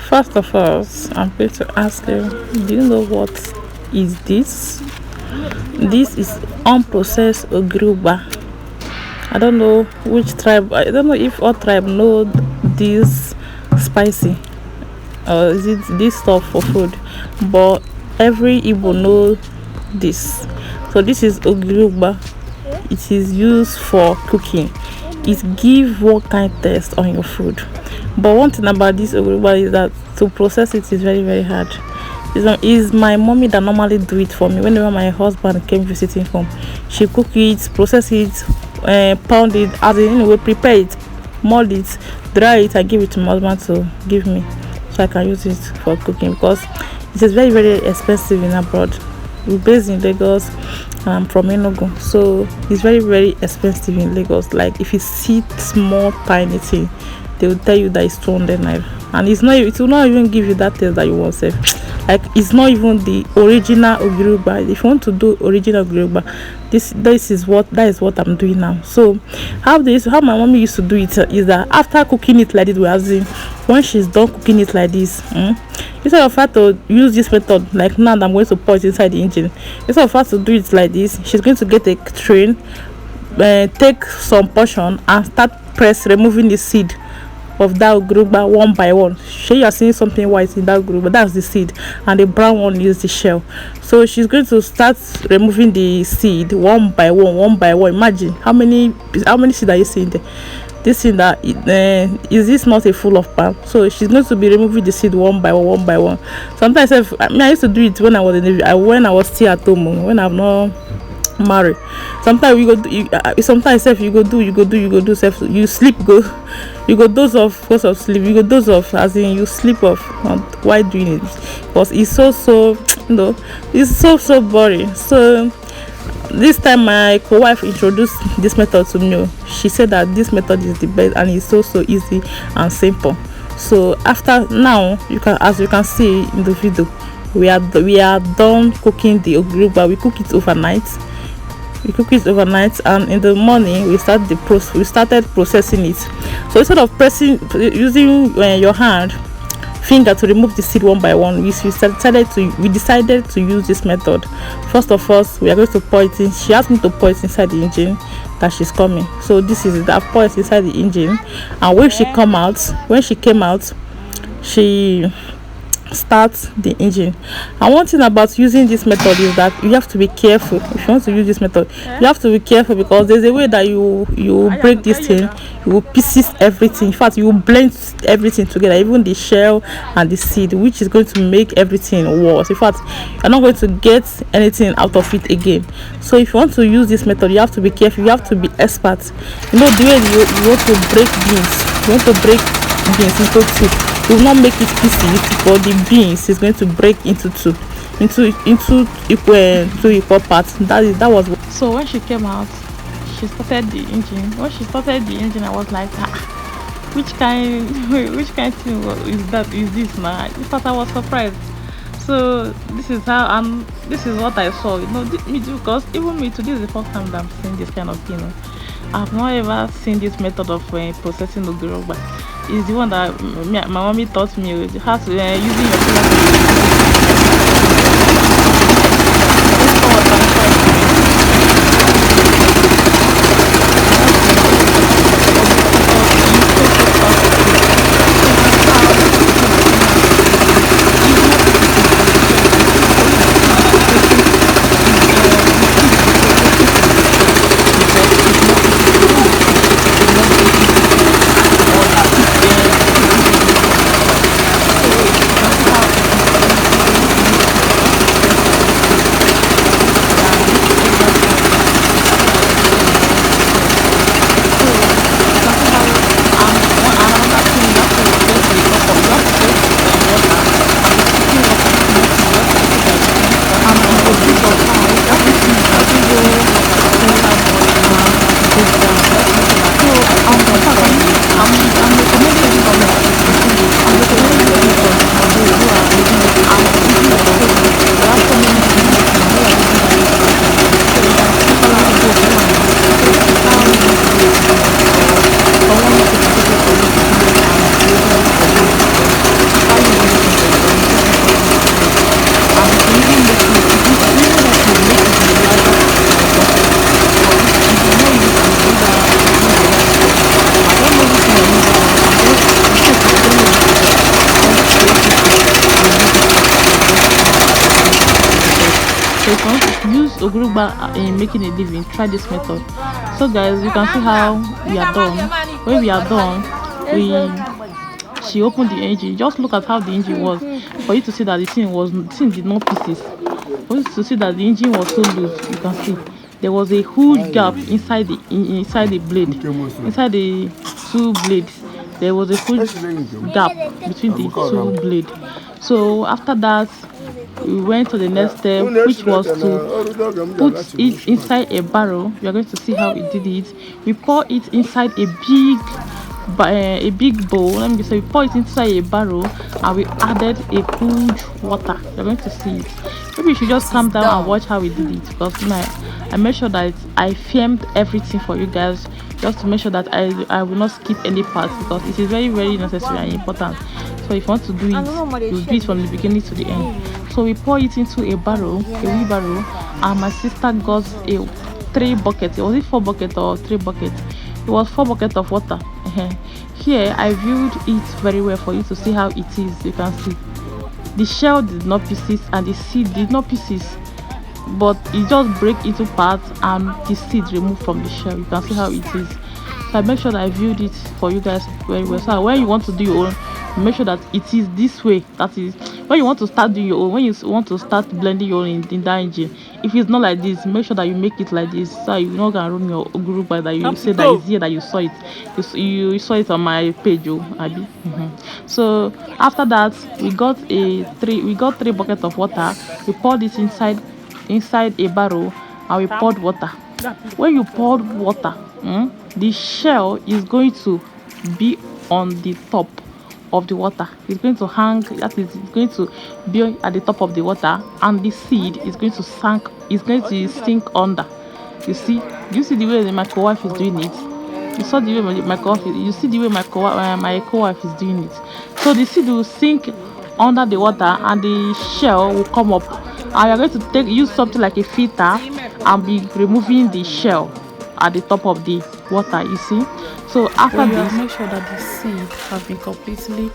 First of all, I'm going to ask you, do you know what is this? This is unprocessed ogruba. I don't know which tribe, I don't know if all tribe know this spicy or is it this stuff for food, but every Igbo know this. So this is ogruba. It is used for cooking. It gives one kind taste on your food. But one thing about this ogruba is that to process it is very very hard. It's my mommy that normally do it for me. Whenever my husband came visiting home, she cook it, process it, pound it, as in anyway, prepare it, mold it, dry it, and give it to my husband to give me, so I can use it for cooking because it is very very expensive in abroad. We're based in Lagos and I'm from Enugu, so it's very very expensive in Lagos. Like if you see small tiny thing, they will tell you that it's 200 naira, and it will not even give you that taste that you want to say. Like it's not even the original ogruba. If you want to do original ogruba, that is what I'm doing now. So how my mommy used to do it is that after cooking it like this, we as in when she's done cooking it like this, instead of her to use this method like now that I'm going to pour it inside the engine, instead of her to do it like this, she's going to get a train, take some portion and start removing the seed of that ogruba one by one. You are seeing something white in that ogruba, that's the seed, and the brown one is the shell. So she's going to start removing the seed one by one. Imagine how many seeds are you seeing there? This thing that is this not a full of palm? So she's going to be removing the seed one by one. Sometimes I used to do it when I was when I was still at home, when I'm not married. Sometimes sometimes if you go do self, you sleep go, you go doze off because of sleep, you go doze off as in you sleep off while doing it, because it's so it's so boring. So this time my co-wife introduced this method to me. She said that this method is the best and it's so easy and simple. So after now, as you can see in the video, we are done cooking the ogruba. We cook it overnight. And in the morning we started processing it. So instead of using your finger to remove the seed one by one, we decided to use this method. First of all, we are going to pour it in. She asked me to pour it inside the engine that she's coming. So this is it. I pour it inside the engine, and when she came out, she starts the engine. And one thing about using this method is that you have to be careful. If you want to use this method, you have to be careful, because there's a way that you break this thing, you will pieces everything. In fact, you will blend everything together, even the shell and the seed, which is going to make everything worse. In fact, you're not going to get anything out of it again. So if you want to use this method, you have to be careful, you have to be expert. You know, the way you want to break beans into two. You will not make it pieces, but the beans is going to break into equal parts. That was what. So when she came out, she started the engine. When she started the engine, I was like, which kind thing is this now? In fact, I was surprised. So this is this is what I saw. You know, me too, because even me today is the first time that I'm seeing this kind of thing. I've not ever seen this method of processing ogruba. Is the one that my mommy taught me. How to using your ogurugba in making a living, try this method. So guys, you can see how we are done. When we are done, she opened the engine. Just look at how the engine was, for you to see that the thing did not pieces. For you to see that the engine was so loose. You can see there was a huge gap inside the blade, inside the two blades. There was a huge gap between the two blades. So after that, we went to the next step, which was to put it inside a barrel. You are going to see how we did it. We pour it inside a big bowl. Let me say, we pour it inside a barrel, and we added a huge water. You're going to see it. Maybe you should just calm down and watch how we did it, because I made sure that I filmed everything for you guys, just to make sure that I will not skip any part, because it is very, very necessary and important. So if you want to do it, you do it from the beginning to the end. So we pour it into a wheelbarrow, and my sister got 3 buckets. Was it 4 buckets or 3 buckets? It was 4 buckets of water. Here I viewed it very well for you to see how it is. You can see the shell did not pieces and the seed did not pieces, but it just break into parts and the seed removed from the shell. You can see how it is. So I make sure that I viewed it for you guys very well. So when you want to do your own, make sure that it is this way. That is when you want to start doing your own, when you want to start blending your own in that engine. If it's not like this, make sure that you make it like this, so you not gonna run your group by that. You say that it's here that you saw it. You saw it on my page, Abby. So after that, we got 3 buckets of water. We poured it inside a barrel, and we poured water. When you poured water, the shell is going to be on the top of the water. It's going to hang, that is, it's going to be at the top of the water, and the seed is going to sink under. You see the way my co-wife is doing it. You saw the way my co-wife you see the way my co-wife is doing it. So the seed will sink under the water, and the shell will come up, and you're going to use something like a filter and be removing the shell at the top of the water. You see. So after this, make sure that the seed have been completely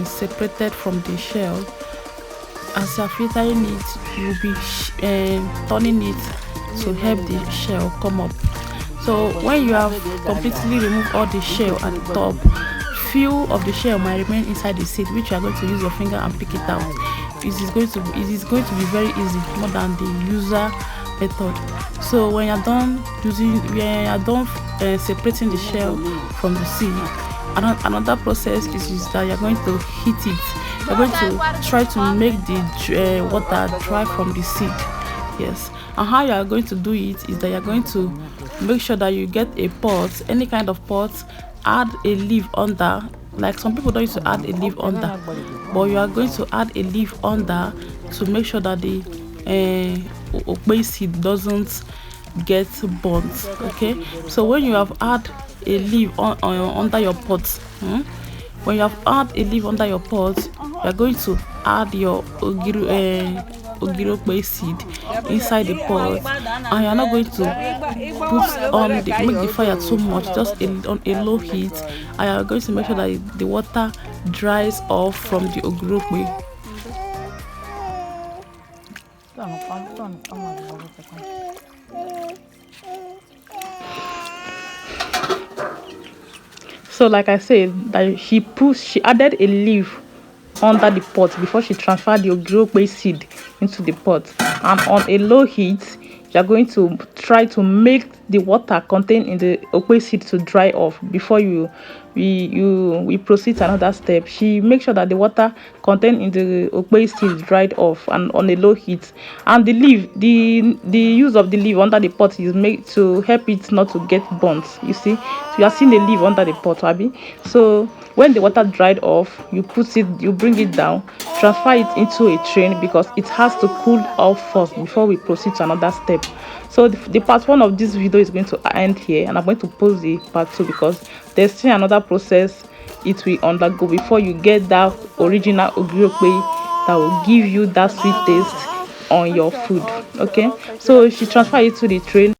separated from the shell. As you're filtering it, you'll be turning it to help the shell come up. So when you have completely removed all the shell at the top, few of the shell might remain inside the seed, which you are going to use your finger and pick it out. It is going to be very easy, more than the user method. So when you're done separating the shell from the seed, another process is that you're going to heat it. You're going to try to make the water dry from the seed. Yes. And how you are going to do it is that you're going to make sure that you get a pot, any kind of pot, add a leaf under. Like some people don't used to add a leaf under, but you are going to add a leaf under to make sure that the okpei seed doesn't get burnt. Okay, so when you have add a leaf under your pot, when you have add a leaf under your pot, you are going to add your okpei seed inside the pot, and you are not going to make the fire too much, just on a low heat, and you are going to make sure that the water dries off from the okpei. So like I said, that she added a leaf under the pot before she transferred the okpei seed into the pot, and on a low heat you are going to try to make the water contained in the okpei seed to dry off before we proceed to another step. She makes sure that the water contained in the okpei seed dried off and on a low heat, and the use of the leaf under the pot is made to help it not to get burnt. You see, so you are seeing the leaf under the pot, Abby. So when the water dried off, you bring it down, transfer it into a train, because it has to cool off first before we proceed to another step. So the part 1 of this video is going to end here, and I'm going to post the part 2 because there's still another process it will undergo before you get that original okpei that will give you that sweet taste on your food. Okay, so she transferred it to the train.